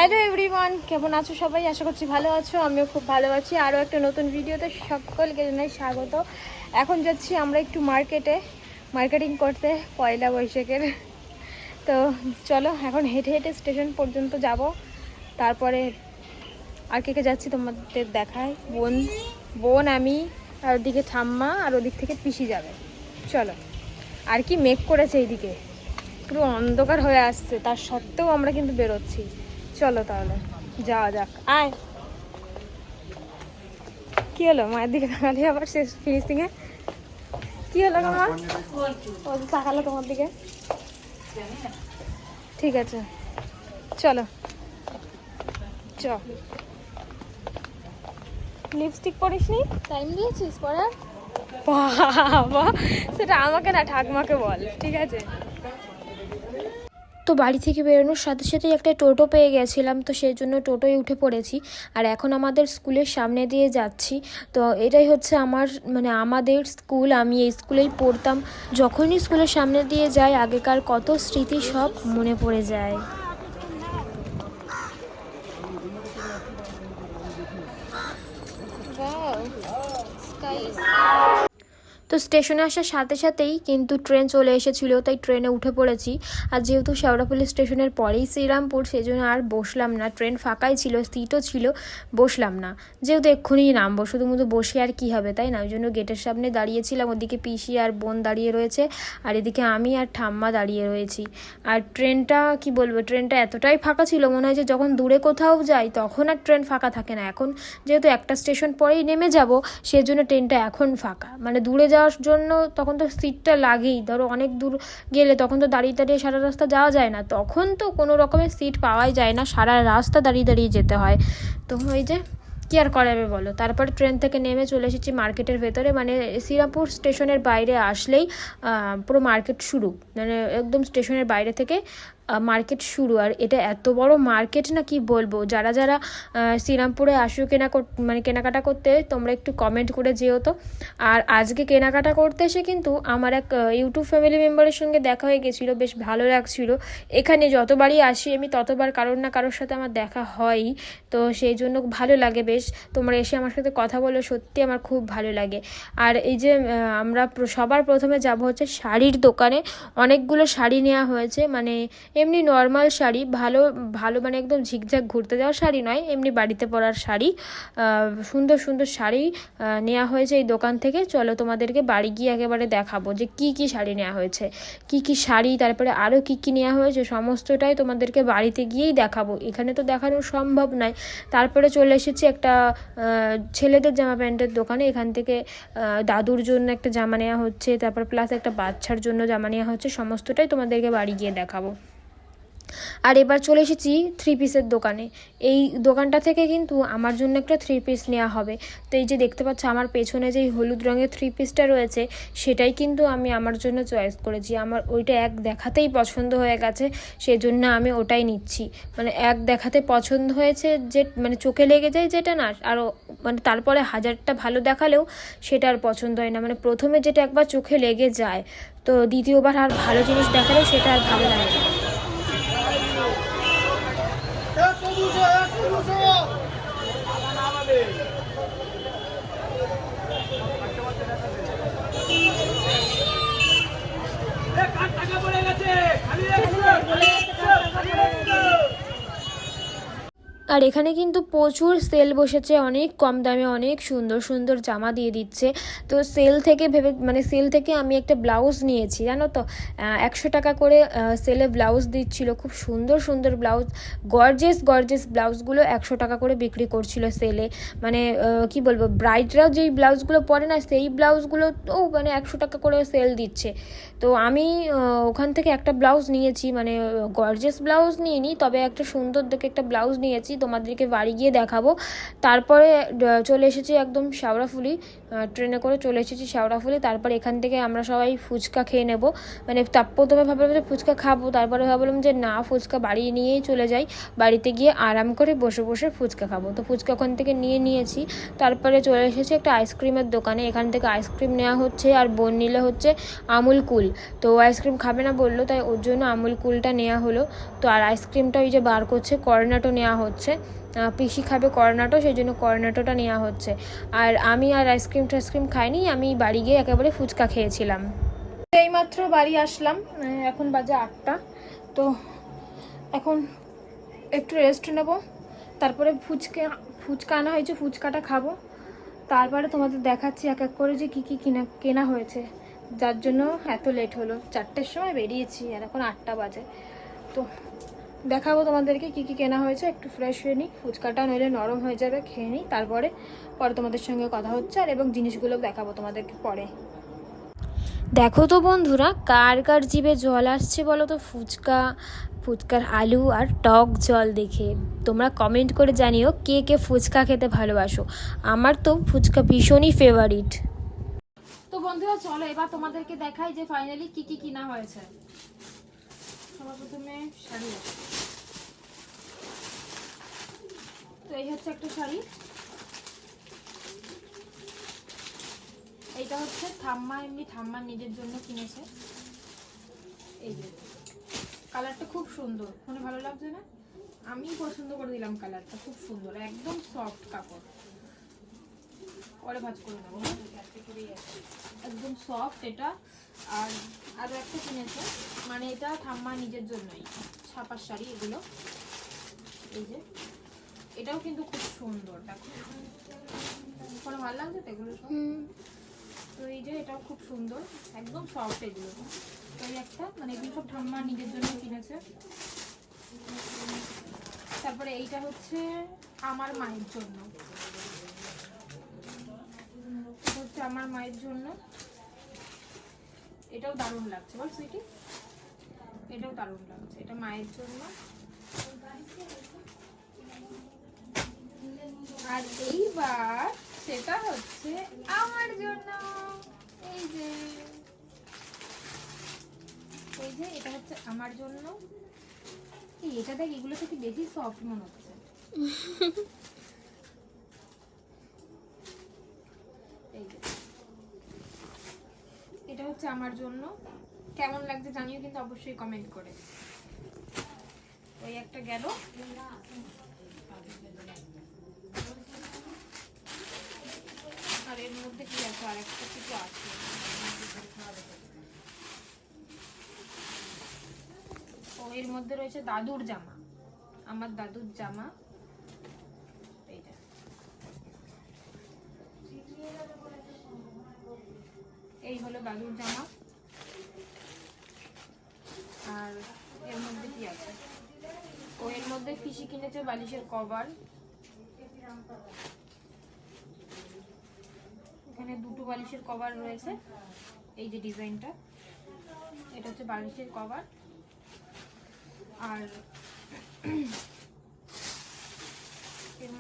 Hello everyone, কেমন আছো সবাই? আশা করছি ভালো আছো, আমিও খুব ভালো আছি। আরও একটা নতুন ভিডিওতে সকলকে জানাই স্বাগত। এখন যাচ্ছি আমরা একটু মার্কেটিং করতে পয়লা বৈশাখের। তো চলো এখন হেঁটে হেঁটে স্টেশন পর্যন্ত যাব, তারপরে আর কে যাচ্ছি তোমাদের দেখায়। বোন আমি, আর ওদিকে ঠাম্মা, আর ওদিক থেকে পিসি যাবে। চলো। আর কি মেঘ করেছে এইদিকে, পুরো অন্ধকার হয়ে আসছে, তার সত্ত্বেও আমরা কিন্তু বেরোচ্ছি। চলো তাহলে যাওয়া যাক। আয়, কি হলো? মায়ের দিকে তাকালে আবার শেষ ফিনিশিংয়ে কি হলো? মা ও তাকালো তোমার দিকে। ঠিক আছে চলো। চ, লিপস্টিক পরিস নি? টাইম দিয়েছিস পরার? বাবা, সেটা আমাকে না, ঠাকমাকে বল, ঠিক আছে? তো বাড়ি থেকে বেরোনোর সাথে সাথেই একটা টোটো পেয়ে গেছিলাম, তো সেই জন্য টোটোয় উঠে পড়েছি। আর এখন আমাদের স্কুলের সামনে দিয়ে যাচ্ছি। তো এটাই হচ্ছে আমাদের স্কুল। আমি এই স্কুলেই পড়তাম। যখনই স্কুলের সামনে দিয়ে যাই, আগেকার কত স্মৃতি সব মনে পড়ে যায়। তো স্টেশনে আসার সাথে সাথেই কিন্তু ট্রেন চলে এসেছিলো, তাই ট্রেনে উঠে পড়েছি। আর যেহেতু শেওড়াফুলি স্টেশনের পরেই শ্রীরামপুর, সেই জন্য আর বসলাম না। ট্রেন ফাঁকাই ছিল, সিটও ছিল, বসলাম না। যেহেতু এক্ষুনি নামবো, শুধু বসে আর কি হবে, তাই না? ওই জন্য গেটের সামনে দাঁড়িয়েছিলাম। ওদিকে পিসি আর বোন দাঁড়িয়ে রয়েছে, আর এদিকে আমি আর ঠাম্মা দাঁড়িয়ে রয়েছি। আর ট্রেনটা কি বলবো, ট্রেনটা এতটাই ফাঁকা ছিল, মনে হয় যে যখন দূরে কোথাও যাই তখন আর ট্রেন ফাঁকা থাকে না। এখন যেহেতু একটা স্টেশন পরেই নেমে যাব, সেই জন্য ট্রেনটা এখন ফাঁকা। মানে দূরে যাওয়ার জন্য তখন তো সিটটা লাগেই। ধরো অনেক দূর গেলে তখন তো দাঁড়িয়ে দাঁড়িয়ে সারা রাস্তা যাওয়া যায় না, তখন তো কোনো রকমের সিট পাওয়াই যায় না, সারা রাস্তা দাঁড়িয়ে দাঁড়িয়ে যেতে হয়। তো ওই যে কি আর করা যাবে বলো। তারপরে ট্রেন থেকে নেমে চলে এসেছি মার্কেটের ভেতরে। মানে শ্রীরামপুর স্টেশনের বাইরে আসলেই পুরো মার্কেট শুরু, মানে একদম স্টেশনের বাইরে থেকে মার্কেট শুরু। আর এটা এত বড় মার্কেট না, কি বলবো। যারা যারা শ্রীরামপুরে আসো কেনাকাটা করতে, তোমরা একটু কমেন্ট করে যেও তো। আর আজকে কেনাকাটা করতে এসে কিন্তু আমার এক ইউটিউব ফ্যামিলি মেম্বারের সঙ্গে দেখা হয়ে গেছিলো, বেশ ভালো লাগছিলো। এখানে যতবারই আসি আমি, ততবার কারোর না কারোর সাথে আমার দেখা হয়ই, তো সেই জন্য ভালো লাগে বেশ। তোমরা এসে আমার সাথে কথা বলো, সত্যি আমার খুব ভালো লাগে। আর এই যে আমরা সবার প্রথমে যাব হচ্ছে শাড়ির দোকানে। অনেকগুলো শাড়ি নেওয়া হয়েছে, মানে এমনি নর্মাল শাড়ি, ভালো ভালো মানে একদম ঝিকঝাক ঘুরতে যাওয়ার শাড়ি নয়, এমনি বাড়িতে পরার শাড়ি। সুন্দর সুন্দর শাড়ি নেওয়া হয়েছে এই দোকান থেকে। চলো তোমাদেরকে বাড়ি গিয়ে একেবারে দেখাবো যে কি কি শাড়ি নেওয়া হয়েছে, কি কি শাড়ি, তারপরে আরও কি কি নেওয়া হয়েছে, সমস্তটাই তোমাদেরকে বাড়িতে গিয়েই দেখাবো। এখানে তো দেখানো সম্ভব নয়। তারপরে চলে এসেছি একটা ছেলেদের জামা প্যান্টের দোকানে। এখান থেকে দাদুর জন্য একটা জামা নেওয়া হচ্ছে, তারপর প্লাস একটা বাচ্চার জন্য জামা নেওয়া হচ্ছে। সমস্তটাই তোমাদেরকে বাড়ি গিয়ে দেখাবো। আর এবার চলে এসেছি থ্রি পিসের দোকানে। এই দোকানটা থেকে কিন্তু আমার জন্য একটা থ্রি পিস নেওয়া হবে। তো এই যে দেখতে পাচ্ছ আমার পেছনে যেই হলুদ রঙের থ্রি পিসটা রয়েছে, সেটাই কিন্তু আমি আমার জন্য চয়েস করেছি। আমার ওইটা এক দেখাতেই পছন্দ হয়ে গেছে, সেই জন্য আমি ওটাই নিচ্ছি। মানে এক দেখাতে পছন্দ হয়েছে, যে মানে চোখে লেগে যায় যেটা না, আরও মানে তারপরে হাজারটা ভালো দেখালেও সেটা আর পছন্দ হয় না। মানে প্রথমে যেটা একবার চোখে লেগে যায়, তো দ্বিতীয়বার আর ভালো জিনিস দেখালেও সেটা আর ভালো লাগে না। আর এখানে কিন্তু প্রচুর সেল বসেছে, অনেক কম দামে অনেক সুন্দর সুন্দর জামা দিয়ে দিচ্ছে। তো সেল থেকে আমি একটা ব্লাউজ নিয়েছি, জানো তো। 100 টাকা করে সেলে ব্লাউজ দিচ্ছিল, খুব সুন্দর সুন্দর ব্লাউজ, গর্জেস ব্লাউজগুলো 100 টাকা করে বিক্রি করছিল সেলে। মানে কি বলবো, ব্রাইডরাও যেই ব্লাউজগুলো পরে না, সেই ব্লাউজগুলো তো মানে 100 টাকা করে সেল দিচ্ছে। তো আমি ওখান থেকে একটা ব্লাউজ নিয়েছি, মানে গর্জেস ব্লাউজ নিইনি, তবে একটা সুন্দর দেখে একটা ব্লাউজ নিয়েছি। তোমাদেরকে বাড়ি গিয়ে দেখাবো। তারপরে চলে এসেছি একদম শেওড়াফুলি, ট্রেনে করে চলে এসেছি শেওড়াফুলি। তারপর এখান থেকে আমরা সবাই ফুচকা খেয়ে নেব। মানে প্রথমে ভাবলাম যে ফুচকা খাবো, তারপরে ভাবলাম যে না, ফুচকা বাড়ি নিয়েই চলে যাই, বাড়িতে গিয়ে আরাম করে বসে বসে ফুচকা খাবো। তো ফুচকা ওখান থেকে নিয়েছি। তারপরে চলে এসেছি একটা আইসক্রিমের দোকানে, এখান থেকে আইসক্রিম নেওয়া হচ্ছে, আর বোন নিলে হচ্ছে আমুল কুল। তো আইসক্রিম খাবে না বললো, তাই ওর জন্য আমুল কুলটা নেওয়া হলো। তো আর আইসক্রিমটা ওই যে বার করছে, কর্নেটো নেওয়া হচ্ছে, পিসি খাবে কর্নেটো, সেই জন্য কর্নেটোটা নেওয়া হচ্ছে। আর আমি আর আইসক্রিম খাইনি, আমি বাড়ি গিয়ে একেবারে ফুচকা খেয়েছিলাম। এইমাত্র বাড়ি আসলাম, এখন বাজে 8টা। তো এখন একটু রেস্ট নেব, তারপরে ফুচকা আনা হয়েছে, ফুচকাটা খাবো। তারপরে তোমাদের দেখাচ্ছি এক এক করে যে কী কী কেনা হয়েছে, যার জন্য এত লেট হলো। 4টের সময় বেরিয়েছি আর এখন 8টা বাজে। তো দেখাবো তোমাদেরকে কী কী কেনা হয়েছে। একটু ফ্রেশ হয়ে নিই, ফুচকাটা নইলে নরম হয়ে যাবে, খেয়ে নিই, তারপরে তোমাদের সঙ্গে কথা হচ্ছে। আর এবং জিনিসগুলো দেখাবো তোমাদেরকে পরে। দেখো তো বন্ধুরা, কার কার জিভে জল আসছে বলো তো ফুচকার আলু আর টক জল দেখে। তোমরা কমেন্ট করে জানিও কে কে ফুচকা খেতে ভালোবাসো। আমার তো ফুচকা ভীষণই ফেভারিট। তো বন্ধুরা চলো এবার তোমাদেরকে দেখাই যে ফাইনালি কি কি কিনা হয়েছে। সবার প্রথমে শাড়ি আছে। তো এই হচ্ছে একটা শাড়ি, এইটা হচ্ছে ঠাম্মা নিজের জন্য কিনেছে। এই যে কালারটা খুব সুন্দর, মনে ভালো লাগছে না? আমি পছন্দ করে দিলাম, কালারটা খুব সুন্দর, একদম সফট কাপড়। পরে ভাঁজ করে নেবো, একদম সফট এটা। আর আরো একটা কিনেছে, মানে এটা ঠাম্মা নিজের জন্যই, ছাপার শাড়ি এগুলো। এই যে এটাও কিন্তু খুব সুন্দর, দেখো কোনো ভালো লাগছে তো এগুলো সব। তো এই যে এটাও খুব সুন্দর, একদম সফট এগুলো। তো এই একটা, মানে এগুলো সব ঠাম্মা নিজের জন্য কিনেছে। তারপরে এইটা হচ্ছে আমার মায়ের জন্য, আমার মায়ের জন্য। এটাও দারুণ লাগছে, বল সুইটি, এটাও দারুণ লাগছে, এটা মায়ের জন্য। আর এইবার সেটা হচ্ছে আমার জন্য। এই যে এটা হচ্ছে আমার জন্য। এটা দেখ, এগুলো থেকে বেশি সফট মনে হচ্ছে। এটা হচ্ছে আমার জন্য, কেমন লাগছে জানিও কিন্তু অবশ্যই কমেন্ট করে। ওই একটা গেল। আর এর মধ্যে কি আছে, আরেকটা কিছু আছে। ও এর মধ্যে রয়েছে দাদুর জামা, আমার দাদুর জামা। এই হলো দাদুর জামা। আর এর মধ্যে কি আছে, ও এর মধ্যে পিসি কিনেছে বালিশের কভার। এখানে দুটো বালিশের কভার রয়েছে, এই যে ডিজাইনটা, এটা হচ্ছে বালিশের কভার। আর এর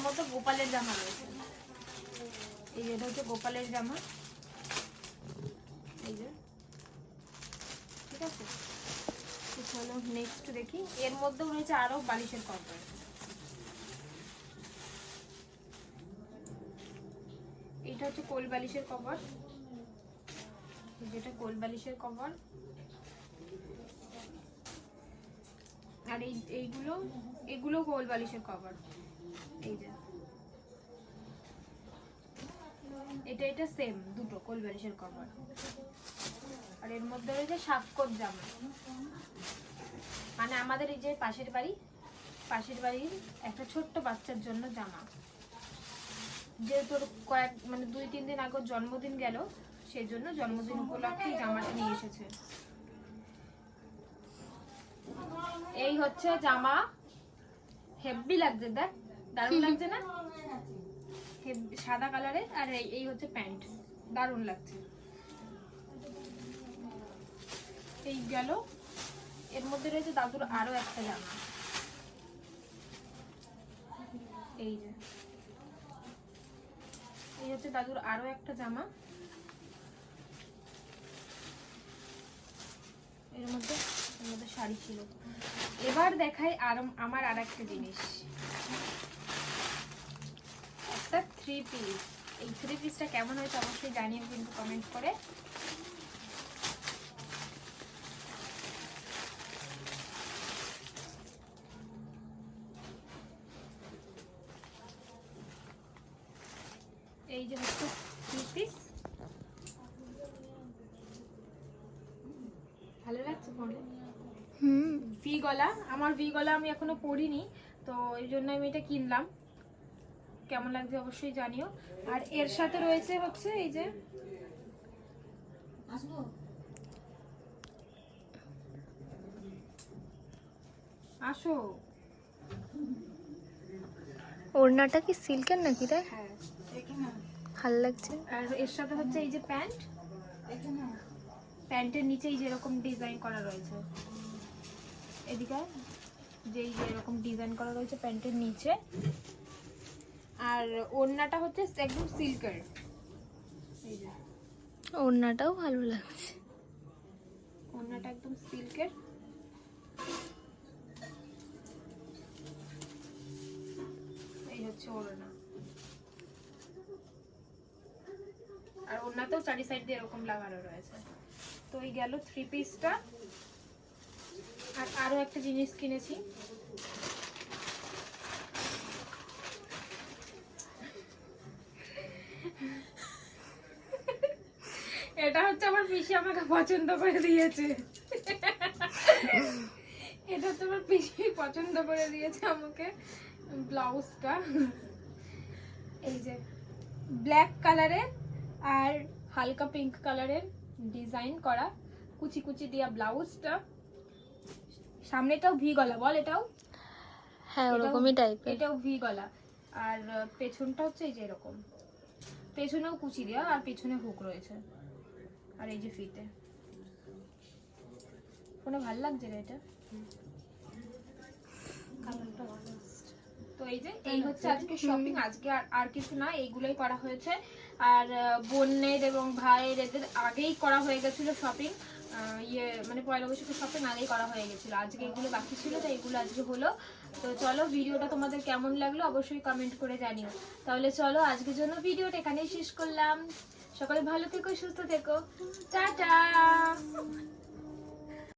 মধ্যে গোপালের জামা রয়েছে, এই যেটা হচ্ছে গোপালের জামা। এই যে ঠিক আছে। চলো নেক্সট দেখি, এর মধ্যেও রয়েছে আরো বালিশের কভার। এটা হচ্ছে কোল বালিশের কভার, যেটা কোল বালিশের কভার। আর এগুলো কোল বালিশের কভার। এই যে এটা সেম, দুটো কোল বালিশের কভার। আর এর মধ্যে রয়েছে সাতকোট জামা, মানে আমাদের এই যে পাশের বাড়ির একটা ছোট্ট বাচ্চার জন্য জামা। যেহেতু মানে 2-3 দিন আগে জন্মদিন গেল, সেই জন্য জন্মদিন উপলক্ষে জামাটা নিয়ে এসেছে। এই হচ্ছে জামা, হেভি লাগছে, দেখ দারুণ লাগছে না? সাদা কালারের। আর এই হচ্ছে প্যান্ট, দারুণ লাগছে। এই গেল। এর মধ্যে রয়েছে দাদুর আরো একটা জামা, এই যে এই হচ্ছে দাদুর আরো একটা জামা, এর মধ্যে শাড়ি ছিল। এবার দেখাই আর আমার আর একটা জিনিস, একটা 3 পিস। এই 3 পিসটা কেমন হয়েছে অবশ্যই জানিও কিন্তু কমেন্ট করে। এই যে হচ্ছে 3 পিস, ভালো লাগছে পরে। ভি গলা, আমার ভি গলা আমি এখনো পরিনি, তো এই জন্য আমি এটা কিনলাম। কেমন লাগছে অবশ্যই জানিও। আর এর সাথে রয়েছে হচ্ছে এই যে আসো, ওড়নাটা কি সিল্কের নাকি রে? হ্যাঁ ভালো লাগছে। আর এর সাথে হচ্ছে এই যে প্যান্ট, প্যান্টের নিচেই যেরকম ডিজাইন করা রয়েছে, এদিকে যেই যে এরকম ডিজাইন করা রয়েছে প্যান্টের নিচে। আর ওড়নাটা হচ্ছে একদম সিল্কের, এই যে ওড়নাটাও ভালো লাগছে। ওড়নাটা একদম সিল্কের। এই হচ্ছে ওড়না, আর ওড়নাতেও চারি সাইড দিয়ে এরকম লাগানো রয়েছে। তো এই গেল 3 পিসটা। আর আরো একটা জিনিস কিনেছি, এটা হচ্ছে আমার পিসি আমাকে পছন্দ করে দিয়েছে। এটা তো আমার পিসি পছন্দ করে দিয়েছে আমাকে, ব্লাউজটা এই যে ব্ল্যাক কালারের আর হালকা পিঙ্ক কালারের ডিজাইন করা কুচি কুচি দিয়া ব্লাউজটা। সামনেটাও ভি গলা, বল এটাও, হ্যাঁ ওরকমই টাইপের। এটাও ভি গলা। আর পেছনটা হচ্ছে এই যে এরকম, পেছনেও কুচি দেওয়া আর পেছনে হুক রয়েছে। আর এই যে ফিতে, ফোনে ভালো লাগছে রে এটা, কালারটা ভালো আসছে। তো এই যে এই হচ্ছে আজকে শপিং। আজকে আর কিছু না, এইগুলোই করা হয়েছে। আর বোনের এবং ভাইয়ের এদের আগেই করা হয়ে গেছিল শপিং, ইয়ে মানে পয়লা বৈশাখের শপিং আগেই করা হয়ে গেছিল। আজকে এগুলো বাকি ছিল, তাই এগুলো আজকে হলো। তো চলো, ভিডিওটা তোমাদের কেমন লাগলো অবশ্যই কমেন্ট করে জানিও। তাহলে চলো আজকের জন্য ভিডিওটা এখানেই শেষ করলাম। সকলে ভালো থেকো, সুস্থ থেকো, টাটা।